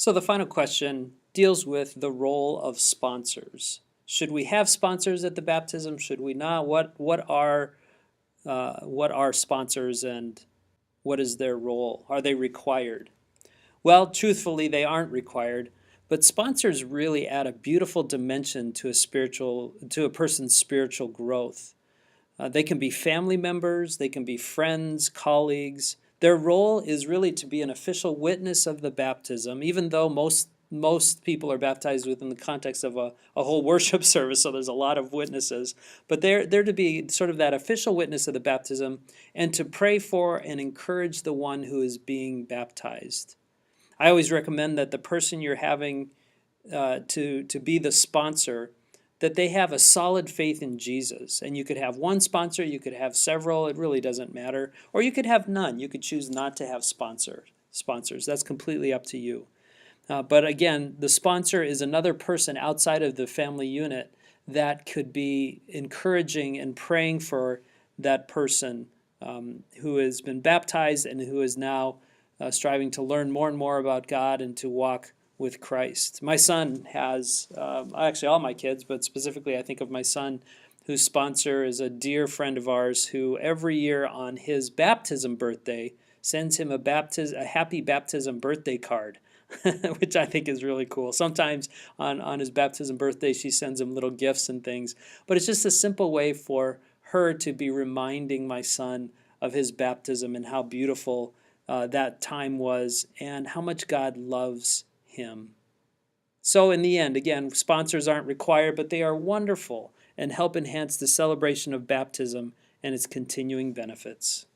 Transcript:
So the final question deals with the role of sponsors. Should we have sponsors at the baptism? Should we not? What are sponsors and what is their role? Are they required? Well, truthfully, they aren't required, but sponsors really add a beautiful dimension to a person's spiritual growth. They can be family members, they can be friends, colleagues. Their role is really to be an official witness of the baptism, even though most people are baptized within the context of a whole worship service, so there's a lot of witnesses. But they're to be sort of that official witness of the baptism and to pray for and encourage the one who is being baptized. I always recommend that the person you're having to be the sponsor, that they have a solid faith in Jesus. And you could have one sponsor, you could have several, it really doesn't matter. Or you could have none. You could choose not to have sponsors. That's completely up to you. But again, the sponsor is another person outside of the family unit that could be encouraging and praying for that person who has been baptized and who is now striving to learn more and more about God and to walk with Christ. My son has, actually all my kids, but specifically I think of my son, whose sponsor is a dear friend of ours who every year on his baptism birthday sends him a happy baptism birthday card, which I think is really cool. Sometimes on his baptism birthday she sends him little gifts and things, but it's just a simple way for her to be reminding my son of his baptism and how beautiful that time was and how much God loves him. So in the end, again, sponsors aren't required, but they are wonderful and help enhance the celebration of baptism and its continuing benefits.